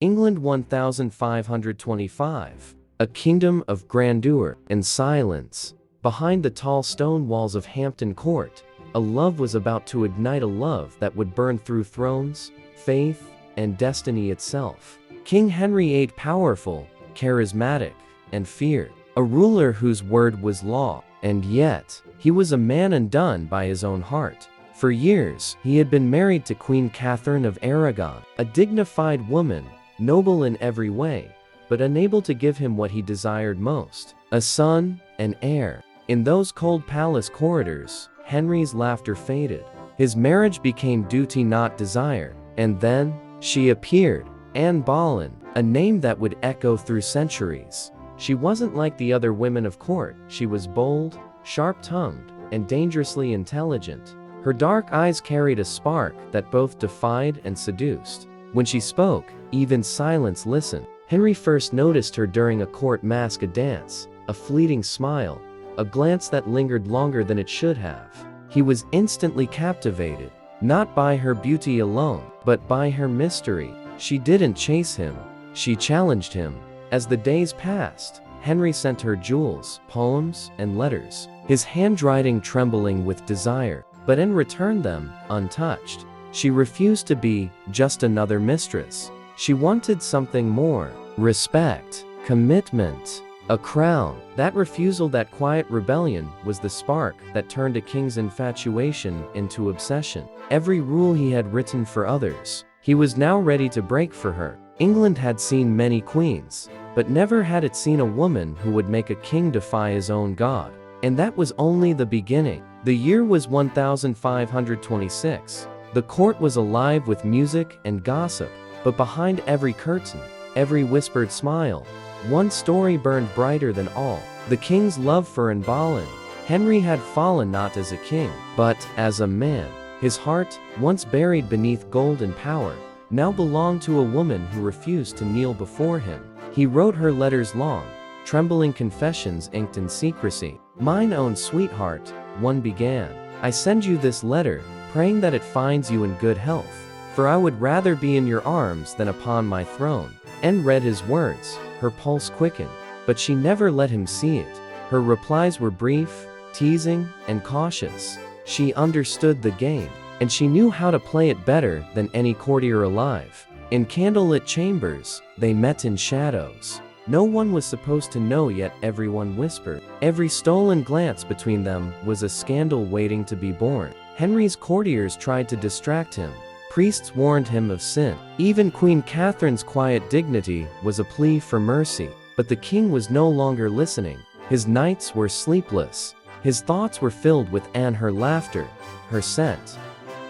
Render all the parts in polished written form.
England 1525. A kingdom of grandeur and silence. Behind the tall stone walls of Hampton Court, a love was about to ignite, a love that would burn through thrones, faith, and destiny itself. King Henry VIII, powerful, charismatic, and feared. A ruler whose word was law, and yet, he was a man undone by his own heart. For years, he had been married to Queen Catherine of Aragon, a dignified woman, noble in every way, but unable to give him what he desired most: a son, an heir. In those cold palace corridors, Henry's laughter faded. His marriage became duty, not desire. And then, she appeared, Anne Boleyn, a name that would echo through centuries. She wasn't like the other women of court. She was bold, sharp-tongued, and dangerously intelligent. Her dark eyes carried a spark that both defied and seduced. When she spoke, even silence listened. Henry first noticed her during a court masquerade dance, a fleeting smile, a glance that lingered longer than it should have. He was instantly captivated, not by her beauty alone, but by her mystery. She didn't chase him, she challenged him. As the days passed, Henry sent her jewels, poems, and letters, his handwriting trembling with desire, but in return them, untouched. She refused to be just another mistress. She wanted something more: respect, commitment, a crown. That refusal, that quiet rebellion, was the spark that turned a king's infatuation into obsession. Every rule he had written for others, he was now ready to break for her. England had seen many queens, but never had it seen a woman who would make a king defy his own God. And that was only the beginning. The year was 1526. The court was alive with music and gossip, but behind every curtain, every whispered smile, one story burned brighter than all: the king's love for Anne Boleyn. Henry had fallen not as a king, but as a man. His heart, once buried beneath gold and power, now belonged to a woman who refused to kneel before him. He wrote her letters, long, trembling confessions inked in secrecy. "Mine own sweetheart," one began, "I send you this letter, praying that it finds you in good health, for I would rather be in your arms than upon my throne." Anne read his words, her pulse quickened, but she never let him see it. Her replies were brief, teasing, and cautious. She understood the game, and she knew how to play it better than any courtier alive. In candlelit chambers, they met in shadows. No one was supposed to know, yet everyone whispered. Every stolen glance between them was a scandal waiting to be born. Henry's courtiers tried to distract him. Priests warned him of sin. Even Queen Catherine's quiet dignity was a plea for mercy. But the king was no longer listening. His nights were sleepless. His thoughts were filled with Anne, her laughter, her scent,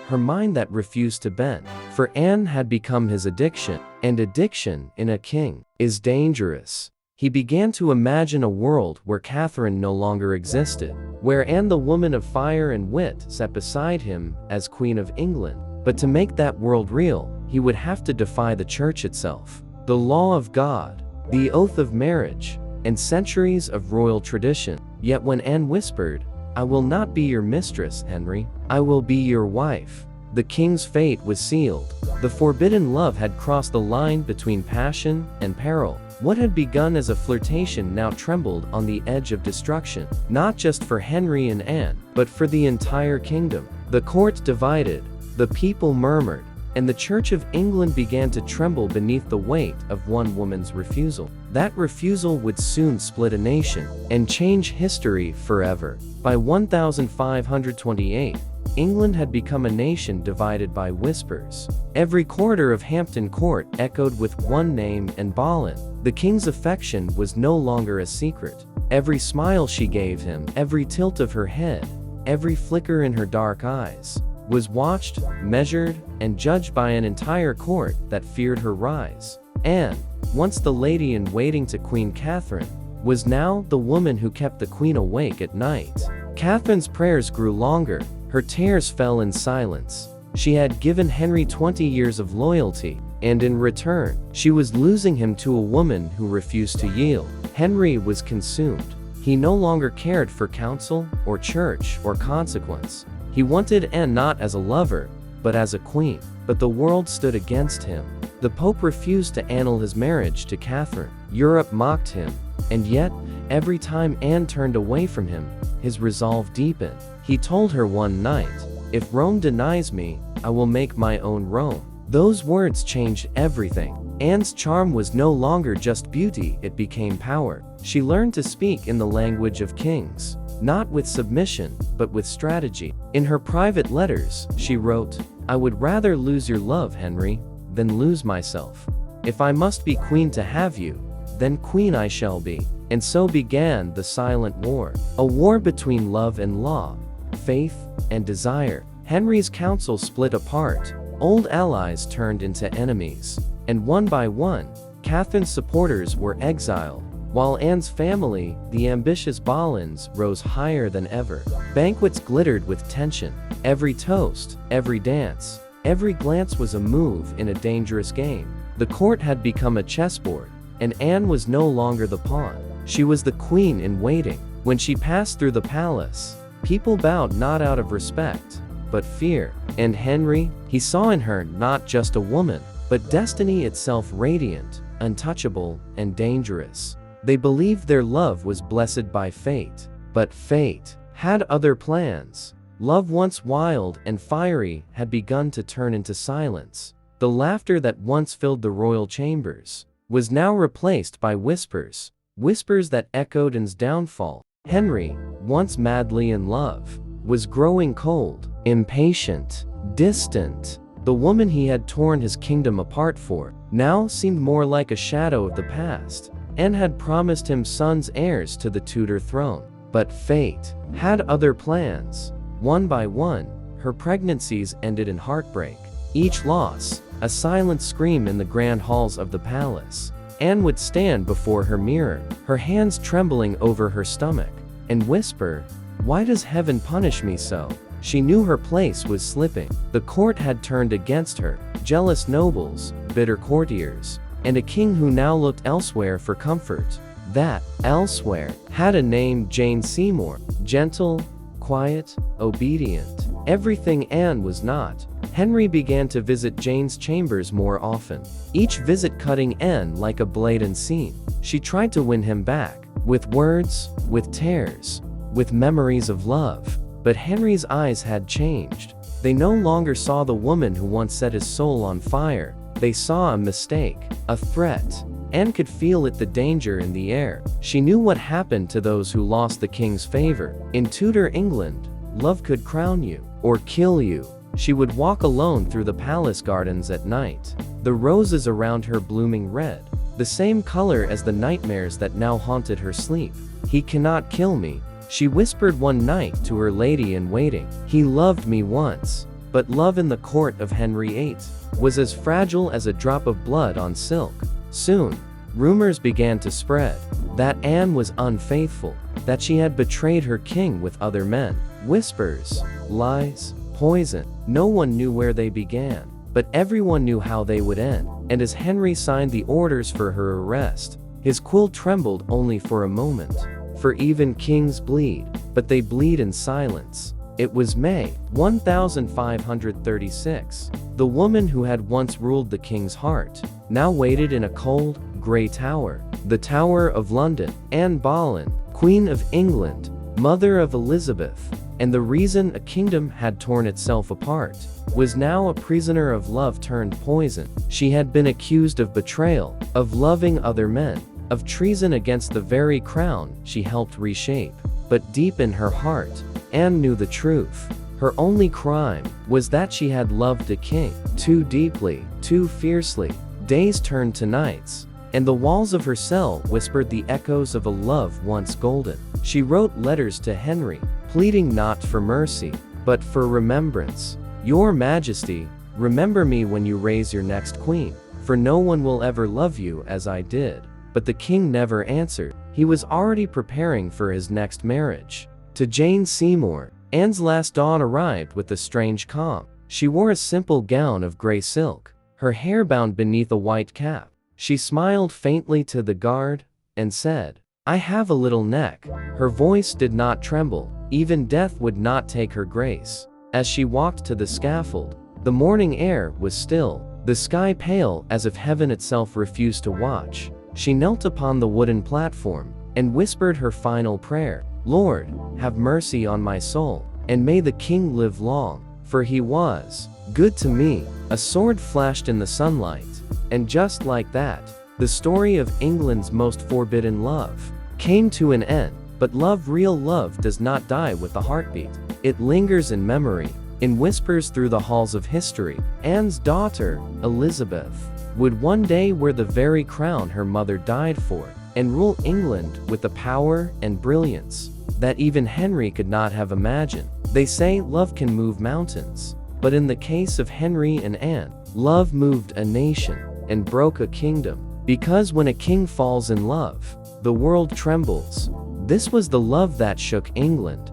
her mind that refused to bend. For Anne had become his addiction, and addiction in a king is dangerous. He began to imagine a world where Catherine no longer existed, where Anne, the woman of fire and wit, sat beside him as Queen of England. But to make that world real, he would have to defy the church itself, the law of God, the oath of marriage, and centuries of royal tradition. Yet when Anne whispered, "I will not be your mistress, Henry. I will be your wife," the king's fate was sealed. The forbidden love had crossed the line between passion and peril. What had begun as a flirtation now trembled on the edge of destruction, not just for Henry and Anne, but for the entire kingdom. The court divided, the people murmured, and the Church of England began to tremble beneath the weight of one woman's refusal. That refusal would soon split a nation and change history forever. By 1528, England had become a nation divided by whispers. Every corridor of Hampton Court echoed with one name: Anne Boleyn. The king's affection was no longer a secret. Every smile she gave him, every tilt of her head, every flicker in her dark eyes, was watched, measured, and judged by an entire court that feared her rise. Anne, once the lady-in-waiting to Queen Catherine, was now the woman who kept the queen awake at night. Catherine's prayers grew longer, her tears fell in silence. She had given Henry 20 years of loyalty, and in return, she was losing him to a woman who refused to yield. Henry was consumed. He no longer cared for counsel, or church, or consequence. He wanted Anne not as a lover, but as a queen. But the world stood against him. The Pope refused to annul his marriage to Catherine. Europe mocked him, and yet, every time Anne turned away from him, his resolve deepened. He told her one night, "If Rome denies me, I will make my own Rome." Those words changed everything. Anne's charm was no longer just beauty, it became power. She learned to speak in the language of kings, not with submission, but with strategy. In her private letters, she wrote, "I would rather lose your love, Henry, than lose myself. If I must be queen to have you, then queen I shall be." And so began the silent war, a war between love and law, faith and desire. Henry's council split apart, old allies turned into enemies, and one by one, Catherine's supporters were exiled, while Anne's family, the ambitious Boleyns, rose higher than ever. Banquets glittered with tension. Every toast, every dance, every glance was a move in a dangerous game. The court had become a chessboard, and Anne was no longer the pawn. She was the queen in waiting. When she passed through the palace, people bowed not out of respect, but fear. And Henry, he saw in her not just a woman, but destiny itself, radiant, untouchable, and dangerous. They believed their love was blessed by fate, but fate had other plans. Love, once wild and fiery, had begun to turn into silence. The laughter that once filled the royal chambers was now replaced by whispers, whispers that echoed Anne's downfall. Henry, once madly in love, was growing cold, impatient, distant. The woman he had torn his kingdom apart for now seemed more like a shadow of the past. Anne had promised him sons, heirs to the Tudor throne, but fate had other plans. One by one, her pregnancies ended in heartbreak. Each loss, a silent scream in the grand halls of the palace. Anne would stand before her mirror, her hands trembling over her stomach, and whisper, "Why does heaven punish me so?" She knew her place was slipping. The court had turned against her, jealous nobles, bitter courtiers, and a king who now looked elsewhere for comfort. That elsewhere had a name: Jane Seymour. Gentle, quiet, obedient. Everything Anne was not. Henry began to visit Jane's chambers more often, each visit cutting Anne like a blade and seam. She tried to win him back, with words, with tears, with memories of love. But Henry's eyes had changed. They no longer saw the woman who once set his soul on fire. They saw a mistake, a threat. Anne could feel it, the danger in the air. She knew what happened to those who lost the king's favor. In Tudor England, love could crown you, or kill you. She would walk alone through the palace gardens at night, the roses around her blooming red, the same color as the nightmares that now haunted her sleep. "He cannot kill me," she whispered one night to her lady-in-waiting. "He loved me once." But love in the court of Henry VIII was as fragile as a drop of blood on silk. Soon, rumors began to spread that Anne was unfaithful, that she had betrayed her king with other men. Whispers, lies, poison. No one knew where they began, but everyone knew how they would end. And as Henry signed the orders for her arrest, his quill trembled only for a moment. For even kings bleed, but they bleed in silence. It was May 1536. The woman who had once ruled the king's heart now waited in a cold, grey tower, the Tower of London. Anne Boleyn, Queen of England, mother of Elizabeth, and the reason a kingdom had torn itself apart, was now a prisoner of love turned poison. She had been accused of betrayal, of loving other men, of treason against the very crown she helped reshape. But deep in her heart, Anne knew the truth. Her only crime was that she had loved a king too deeply, too fiercely. Days turned to nights, and the walls of her cell whispered the echoes of a love once golden. She wrote letters to Henry, pleading not for mercy, but for remembrance. "Your Majesty, remember me when you raise your next queen, for no one will ever love you as I did." But the king never answered. He was already preparing for his next marriage. To Jane Seymour, Anne's last dawn arrived with a strange calm. She wore a simple gown of grey silk, her hair bound beneath a white cap. She smiled faintly to the guard, and said, "I have a little neck." Her voice did not tremble. Even death would not take her grace. As she walked to the scaffold, the morning air was still, the sky pale as if heaven itself refused to watch. She knelt upon the wooden platform and whispered her final prayer. Lord, have mercy on my soul, and may the king live long, for he was good to me. A sword flashed in the sunlight, and just like that, the story of England's most forbidden love came to an end. But love, real love, does not die with the heartbeat. It lingers in memory, in whispers through the halls of history. Anne's daughter, Elizabeth, would one day wear the very crown her mother died for, and rule England with a power and brilliance that even Henry could not have imagined. They say love can move mountains, but in the case of Henry and Anne, love moved a nation and broke a kingdom. Because when a king falls in love, the world trembles. This was the love that shook England.